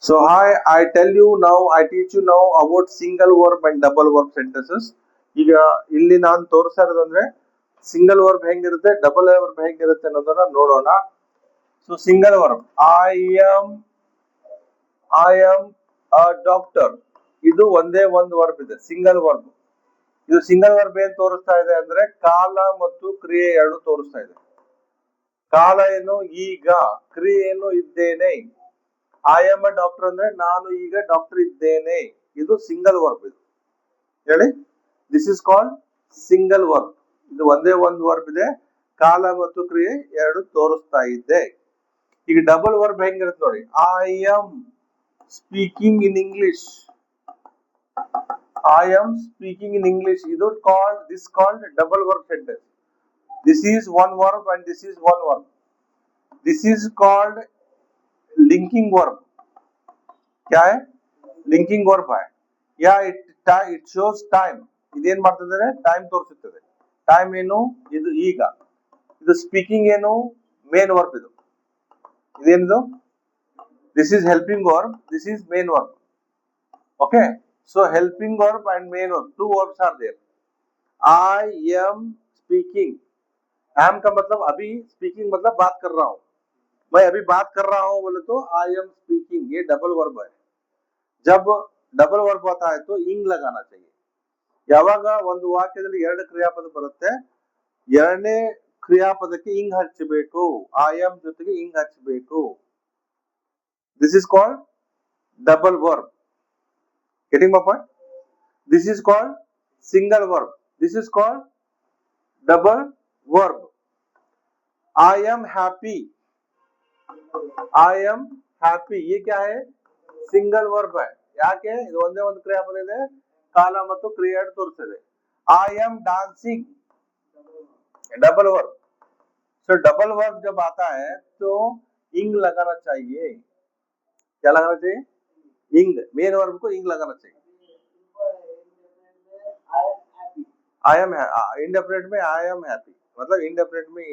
So hi, I tell you now, I teach you now about single verb and double verb sentences. ಈಗ ಇಲ್ಲಿ ನಾನು ತೋರಿಸ್ತಾ ಇರೋದಂದ್ರೆ single verb ಹೆಂಗಿರುತ್ತೆ double verb ಹೆಂಗಿರುತ್ತೆ ಅನ್ನೋದನ್ನ ನೋಡೋಣ. So single verb I am a doctor, ಇದು ಒಂದೇ ಒಂದು ವರ್ಬ್ ಇದೆ ಸಿಂಗಲ್ ವರ್ಬ್. ಇದು ಸಿಂಗಲ್ ವರ್ಬ್ ಏನ್ ತೋರಿಸ್ತಾ ಇದೆ ಅಂದ್ರೆ ಕಾಲ ಮತ್ತು ಕ್ರಿಯೆ ಎರಡು ತೋರಿಸ್ತಾ ಇದೆ. ಕಾಲ ಏನು ಈಗ, ಕ್ರಿಯೆ ಏನು ಇದ್ದೇನೆ. ಐ ಆಮ್ ಅ ಡಾಕ್ಟರ್ ಅಂದ್ರೆ ನಾನು ಈಗ ಡಾಕ್ಟರ್ ಇದ್ದೇನೆ, ಇದು ಸಿಂಗಲ್ ವರ್ಬ್. ಇದು ಹೇಳಿ, this is called single verb. ಇದು ಒಂದೇ ಒಂದು ವರ್ಬ್ ಇದೆ, ಕಾಲ ಮತ್ತು ಕ್ರಿಯೆ ಎರಡು ತೋರಿಸ್ತಾ ಇದೆ. ಈಗ ಡಬಲ್ ವರ್ಬ್ ಹೆಂಗಿರುತ್ತೆ ನೋಡಿ. I am speaking in English, I am speaking in English, ಇದು called double verb sentence. This is one verb and this is one verb. This is called linking verb. क्या है? लिंकिंग वर्ब है. या it शोಸ್ time. ಇದೇನ್ ಮಾಡ್ತದೆ? Time ತೋರಿಸುತ್ತದೆ. Time ಏನು? ಇದು ಈಗ. ಇದು ಸ್ಪೀಕಿಂಗ್ ಏನು? Main verb. ಇದು ಇದೇನಿದು? This is helping verb, this is main verb. Okay, so helping verb and main verb, two verbs are there. I am speaking, am का मतलब अभी, स्पीकिंग मतलब बात कर रहा हूं, मैं अभी बात कर रहा हूं बोले तो आई एम स्पीकिंग, ये डबल वर्ब है. जब डबल वर्ब होता है तो इंग लगाना चाहिए. ಯಾವಾಗ ಒಂದು ವಾಕ್ಯದಲ್ಲಿ ಎರಡು ಕ್ರಿಯಾಪದ ಬರುತ್ತೆ, ಎರಡನೇ ಕ್ರಿಯಾಪದಕ್ಕೆ ಇಂಗ್ ಹಚ್ಚಬೇಕು, ಐ ಆಮ್ ಜೊತೆಗೆ ಇಂಗ್ ಹಚ್ಚಬೇಕು. This is called double verb. Getting my point? This is called single verb, this is called double verb. I am happy, I am happy, ये क्या है? ಸಿಂಗಲ್ ವರ್ಬ್ है. ಯಾಕೆ? ಇದು ಒಂದೇ ಒಂದು ಕ್ರಿಯಾಪದ ಇದೆ, ಕಾಲ ಮತ್ತು ಕ್ರಿಯೆ ಎರಡು ತೋರಿಸ್ತಿದೆ. I am dancing, double verb. So double verb जब आता है तो इंग लगाना चाहिए. क्या लगाना चाहिए? इंग. मेन वर्ब को इंग लगाना चाहिए. आई एम इंडेफिनिट में आई एम हैप्पी, मतलब इंडेफिनिट में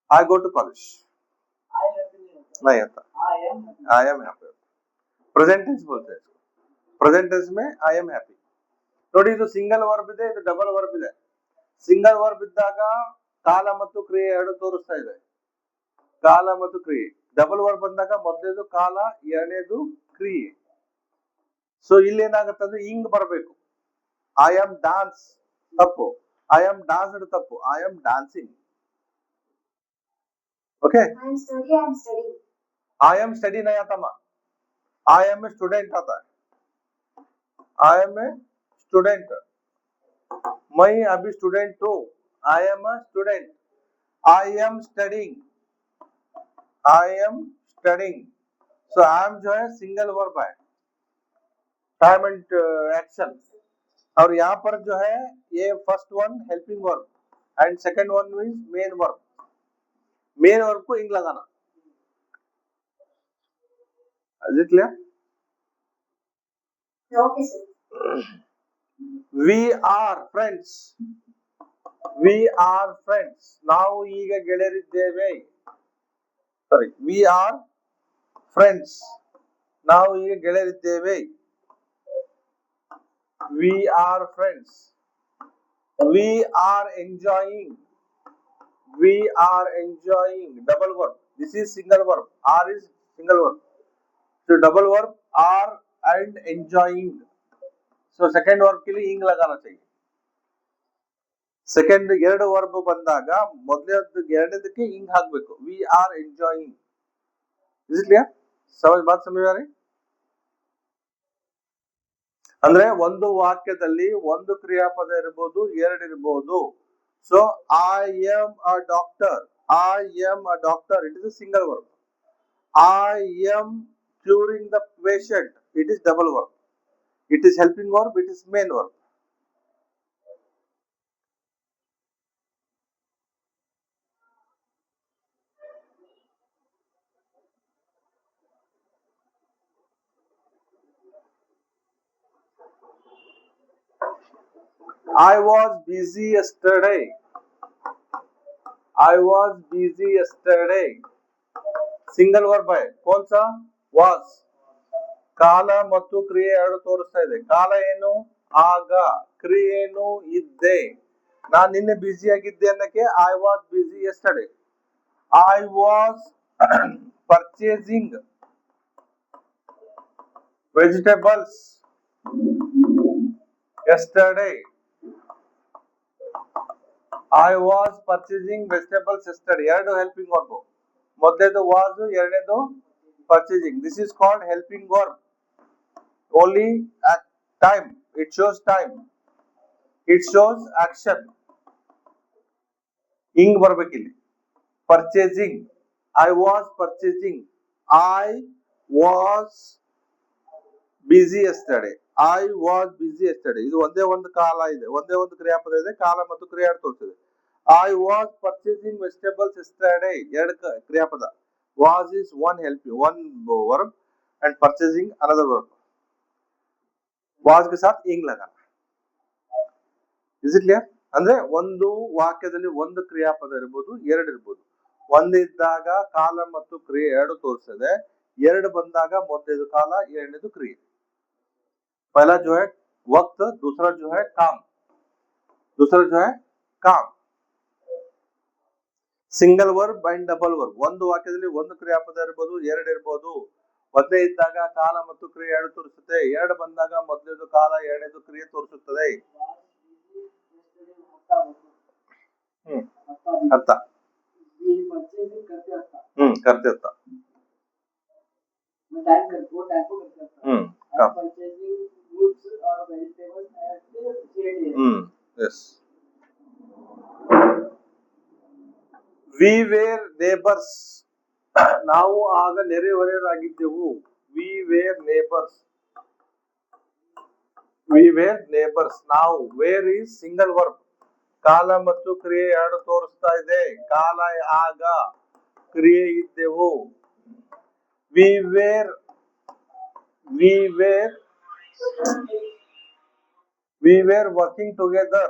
आई गो टू कॉलेज नहीं आता, I am happy. Present tense बोलते हैं. प्रेजेंट टेंस में आई एम हैप्पी. ನೋಡಿ, ಇದು ಸಿಂಗಲ್ ವರ್ಬ್ ಇದೆ, ಇದು ಡಬಲ್ ವರ್ಬ್ ಇದೆ. ಸಿಂಗಲ್ ವರ್ಬ್ ಇದ್ದಾಗ ಕಾಲ ಮತ್ತು ಕ್ರಿಯೆ ಎರಡು ತೋರಿಸ್ತಾ ಇದೆ, ಕಾಲ ಮತ್ತು ಕ್ರಿಯೆ. ಡಬಲ್ ವರ್ಬ್ ಬಂದಾಗ ಮೊದಲೇದು ಕಾಲ, ಎರಡನೇದು ಕ್ರಿಯೆ. ಸೊ ಇಲ್ಲಿ ಏನಾಗುತ್ತೆ ಇಂಗ್ ಬರಬೇಕು. ಐ ಆಮ್ ಡಾನ್ಸ್ ತಪ್ಪು, ಐ ಆಮ್ ಡಾನ್ಸ್ ತಪ್ಪು, I am dancing. Okay, I am study नहीं आता माँ, आई एम ए स्टूडेंट आता है. आई एम ए स्टूडेंट, मैं अभी स्टूडेंट हूँ, I am a student. I am studying, I am studying. So I am जो है सिंगल वर्ब है, टाइम एंड एक्शन. और यहाँ पर जो है ये first one helping verb and second one is main verb. Main verb को इंग लगाना. Is it clear? Okay, sir. We are friends. We are friends. ನಾವು ಈಗ ಗೆಳೆಯರಿದ್ದೇವೆ. Sorry, we are friends. ನಾವು ಈಗ ಗೆಳೆಯರಿದ್ದೇವೆ. We are friends. We are enjoying. We are enjoying. Double verb. This is single verb. Are is single verb. So double verb are and enjoying. So second verb के लिए इंग लगाना चाहिए. Second ಎರಡು verb ಬಂದಾಗ ಎರಡನೇದಕ್ಕೆ ಇಂಗ್ ಹಾಕಬೇಕು. We are enjoying. Is it clear? ಬಾತ್ ಸಮझ आ रही? ಅಂದ್ರೆ ಒಂದು ವಾಕ್ಯದಲ್ಲಿ ಒಂದು ಕ್ರಿಯಾಪದ ಇರಬಹುದು, ಎರಡು ಇರಬಹುದು. So I am a doctor, I am a doctor, it is a single verb. I am curing the patient, it is double verb. It is helping verb, it is main verb. I was busy yesterday. I was busy yesterday. Single verb है, कौन सा? Was. ಕಾಲ ಮತ್ತು ಕ್ರಿಯೆ ಎರಡು ತೋರಿಸ್ತಾ ಇದೆ. ಕಾಲ ಏನು? ಆಗ. ಕ್ರಿಯೆ ಏನು? ಇದ್ದೆ. ನಾನ್ ನಿನ್ನೆ ಬ್ಯುಸಿ ಆಗಿದ್ದೆ ಅನ್ನಕ್ಕೆ I was busy yesterday. I was purchasing vegetables yesterday. I was purchasing vegetables yesterday. ಎರಡು ಹೆಲ್ಪಿಂಗ್ ವರ್ಬ್. ಮೊದಲೇದು ವಾಸ್, ಎರಡನೇದು purchasing. This is called helping verb. Only at time. It shows time. It shows action. ಹಿಂಗ್ ಬರ್ಬೇಕಿಲ್ಲಿ. Purchasing. I was purchasing. I was busy yesterday. I was busy yesterday. ಇದು ಒಂದೇ ಒಂದು ಕಾಲ ಇದೆ, ಒಂದೇ ಒಂದು ಕ್ರಿಯಾಪದ ಇದೆ. ಕಾಲ ಮತ್ತು ಕ್ರಿಯೆ ಎರಡು ತೋರಿಸಿದೆ. I was purchasing vegetables yesterday. ಎರಡು ಕ್ರಿಯಾಪದ. Was is one helping, one verb, and purchasing another verb. Was के साथ ing लगाना. Is it clear? ಅಂದ್ರೆ ಒಂದು ವಾಕ್ಯದಲ್ಲಿ ಒಂದು ಕ್ರಿಯಾಪದ ಇರಬಹುದು, ಎರಡು ಇರಬಹುದು. ಒಂದಿದ್ದಾಗ ಕಾಲ ಮತ್ತು ಕ್ರಿಯೆ ಎರಡು ತೋರಿಸ್ತದೆ. ಎರಡು ಬಂದಾಗ ಮೊದಲನೇದು ಕಾಲ, ಎರಡನೇದು ಕ್ರಿಯೆ. पहला जो है वक्त, दूसरा जो है काम, दूसरा जो है काम. Single verb and double verb. ಒಂದು ವಾಕ್ಯದಲ್ಲಿ ಒಂದು ಕ್ರಿಯಾಪದ ಇರಬಹುದು, ಎರಡು ಇರಬಹುದು. ಒಂದೇ ಇದ್ದಾಗ ಕಾಲ ಮತ್ತು ಕ್ರಿಯೆ ಎರಡು ತೋರಿಸುತ್ತೆ. ಎರಡು ಬಂದಾಗ ಮೊದಲನೇದು ಕಾಲ, ಎರಡನೇದು ಕ್ರಿಯೆ ತೋರಿಸುತ್ತದೆ. ಅರ್ಥ करते था. Yes. We were neighbors. ನಾವು ಆಗ ನೆರೆಹೊರೆಯವರಾಗಿದ್ದೆವು. We were neighbors. We were neighbors. ನಾವು. Where is single verb. ಕಾಲ ಮತ್ತು ಕ್ರಿಯೆ ಎರಡು ತೋರಿಸ್ತಾ ಇದೆ. ಕಾಲ ಆಗ, ಕ್ರಿಯೆ ಇದ್ದೆವು. We were working together.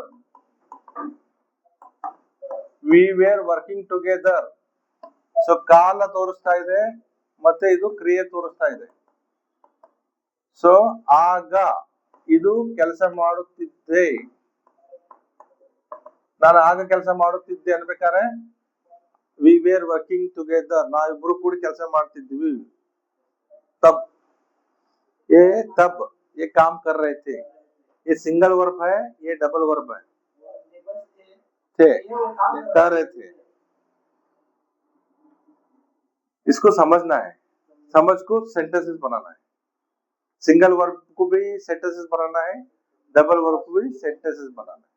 We were working together. So ಕಾಲ ತೋರಿಸ್ತಾ ಇದೆ ಮತ್ತೆ ಇದು ಕ್ರಿಯೆ ತೋರಿಸ್ತಾ ಇದೆ. ಸೊ ಆಗ ಇದು ಕೆಲಸ ಮಾಡುತ್ತಿದ್ದೆ. ನಾನು ಆಗ ಕೆಲಸ ಮಾಡುತ್ತಿದ್ದೆ ಅನ್ಬೇಕಾದ್ರೆ we were working together. ನಾವಿಬ್ರು ಕೂಡಿ ಕೆಲಸ ಮಾಡ್ತಿದ್ವಿ. तब ये काम कर रहे थे. ये सिंगल वर्ब है, ये डबल वर्ब है. थे, कर रहे थे. इसको समझना है. समझ को सेंटेंसेस बनाना है. सिंगल वर्ब को भी सेंटेंसेस बनाना है, डबल वर्ब को भी सेंटेंसेस बनाना है.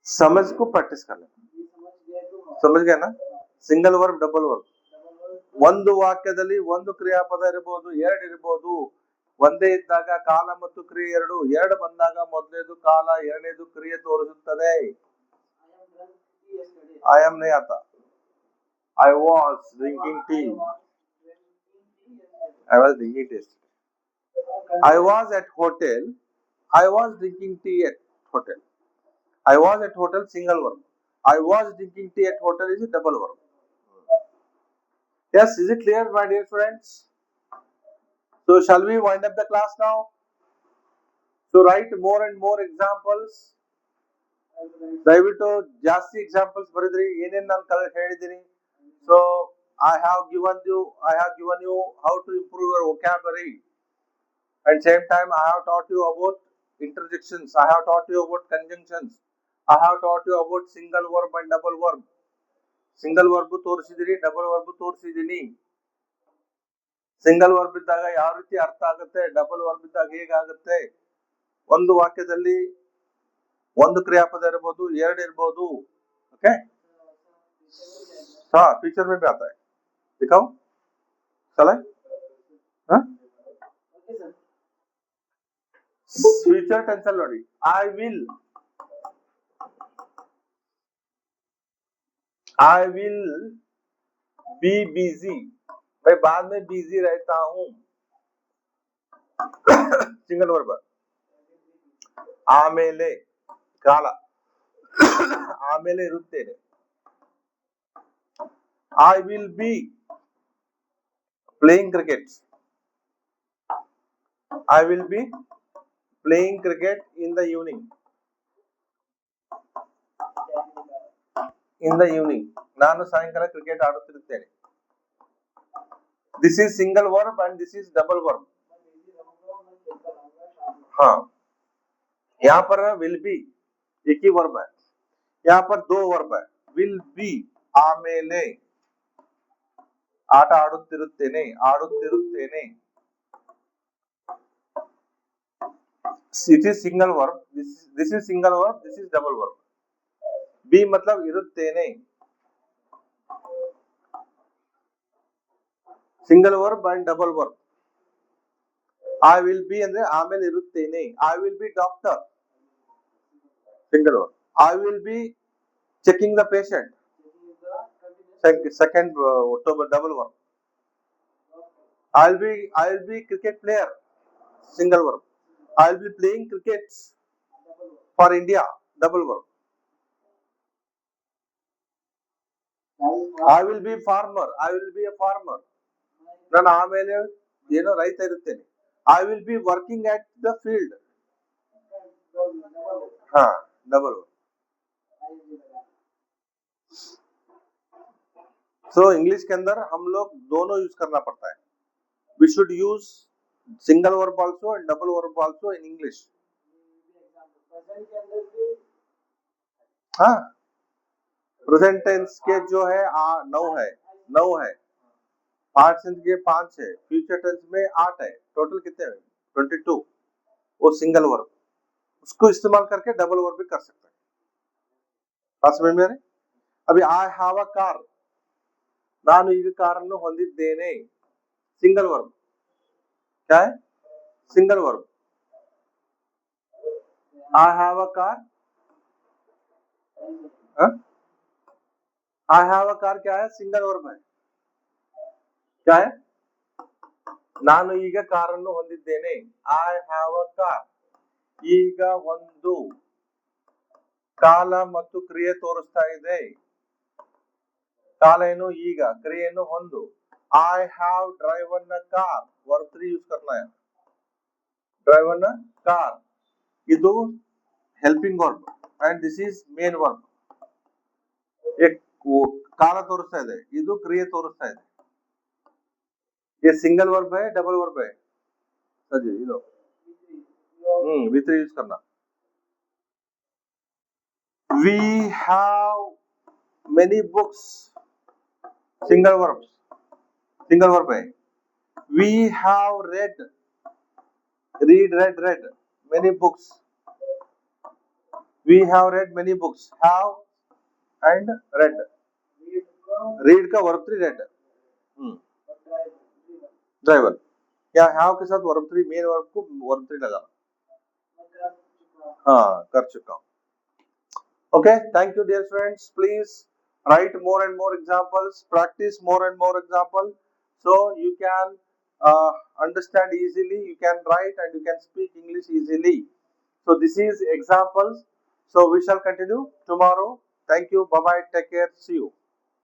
समझ को प्रैक्टिस कर लेना. समझ गया ना? Single verb, double verb. ಒಂದು ವಾಕ್ಯದಲ್ಲಿ ಒಂದು ಕ್ರಿಯಾಪದ ಇರಬಹುದು, ಎರಡು ಇರಬಹುದು. ಒಂದೇ ಇದ್ದಾಗ ಕಾಲ ಮತ್ತು ಕ್ರಿಯೆ ಎರಡು. ಎರಡು ಬಂದಾಗ ಮೊದಲನೇದು ಕಾಲ, ಎರಡನೇದು ಕ್ರಿಯೆ ತೋರಿಸುತ್ತದೆ. I am नहीं आता. I was drinking tea. I was drinking tea. I was at hotel. I was drinking tea at hotel. I was at hotel, single verb. I was drinking tea at hotel is a double verb. Yes, is it clear, my dear friends? So shall we wind up the class now? So write more and more examples. ದಯವಿಟ್ಟು ಜಾಸ್ತಿ examples ಬರೆದ್ರಿ. ಏನೇನು ನಾನು ಹೇಳಿದ್ದೀನಿ. So I have given you how to improve your vocabulary. And same time I have taught you about interjections. I have taught you about conjunctions. I have taught you about single verb and double verb. Single verb ತೋರಿಸಿದೀನಿ, double verb ತೋರಿಸಿದೀನಿ. Single verb ಇದ್ದಾಗ ಯಾವ ರೀತಿ ಅರ್ಥ ಆಗುತ್ತೆ, double verb ಇದ್ದಾಗ ಹೇಗಾಗುತ್ತೆ. ಒಂದು ವಾಕ್ಯದಲ್ಲಿ ಒಂದು ಕ್ರಿಯಾಪದ ಇರಬಹುದು, ಎರಡು ಇರಬಹುದು. ओके, हाँ फ्यूचर में भी आता है. दिखाओ चले. हाँ फ्यूचर टेंस ನೋಡಿ. I will be busy. मैं बाद में बिजी रहता हूँ. Single verb. ಆಮೇಲೆ ಕಾಲ, ಆಮೇಲೆ ಇರುತ್ತೇನೆ. I will be playing cricket. I will be playing cricket in the evening. In the evening. ನಾನು ಸಾಯಂಕಾಲ cricket ಆಡುತ್ತಿರುತ್ತೇನೆ. This is single verb and this is double verb. हाँ, यहाँ पर will be एक ही वर्ब है, यहाँ पर दो वर्ब है. Will be ಆಮೇಲೆ ಆಟ ಆಡುತ್ತಿರುತ್ತೇನೆ, ಆಡುತ್ತಿರುತ್ತೇನೆ. It is single verb. This is single verb. This is double verb. Be मतलब ಇರುತ್ತೇನೆ. Single verb and double verb. I will be ಅಂದ್ರೆ ಆಮೇಲೆ ಇರುತ್ತೇನೆ. I will be doctor. Single verb. I will be checking the patient. Second double verb. I'll be cricket player. Single verb. I'll be playing cricket for India. Double verb. I will be farmer. I will be a farmer. ನಾನು ಆಮೇಲೆ ಏನೋ ರೈತ ಇರುತ್ತೇನೆ. I will be working at the field. हाँ, double verb. So English के अंदर हम लोग दोनों यूज करना पड़ता है. We should use single verb also and double verb also in English. हाँ, प्रेजेंट टेंस के जो है 9 है, पास्ट टेंस के 5 है, फ्यूचर टेंस में 8 है, टोटल कितने हैं 22. वो सिंगल वर्ब, उसको इस्तेमाल करके डबल वर्ब भी कर सकते हैं. बात समझ में आ रही? अभी आई हैव अ कार, ನಾನು ಈಗ ಕಾರನ್ನು ಹೊಂದಿದ್ದೇನೆ. सिंगल वर्ब क्या है? Single verb. I have a car, I have a car क्या है? सिंगल वर्ब है. क्या है? ನಾನು ಈಗ ಕಾರನ್ನು ಹೊಂದಿದ್ದೇನೆ. I have a car. ಈಗ ಒಂದು ಕಾಲ ಮತ್ತು ಕ್ರಿಯೆ ತೋರಿಸ್ತಾ ಇದೆ. ಕಾಲ ಏನು? ಈಗ. ಕ್ರಿಯೆಯನ್ನು ಹೊಂದು. I have driven a car. Verb 3 use करना है. ಡ್ರೈವನ್ ಅ ಕಾರ್ ಇದು helping verb and this is main verb. ಕಾಲ ತೋರಿಸ್ತಾ ಇದೆ, ಇದು ಕ್ರಿಯೆ ತೋರಿಸ್ತಾ ಇದೆ. ये सिंगल वर्ब है, डबल वर्ब है? सर जी लो V3 यूज करना. We have many books. Single verb है. We have read many books. We have read many books. Have and read. Read का वर्ब 3 read. ड्राइवर या हैव के साथ verb 3 main verb को verb 3 लगाना. हाँ, कर चुका हूँ. Okay, thank you dear friends. Please write more and more examples, practice more and more examples, so you can understand easily, you can write and you can speak English easily. So this is examples. So we shall continue tomorrow. Thank you. Bye bye. Take care. See you.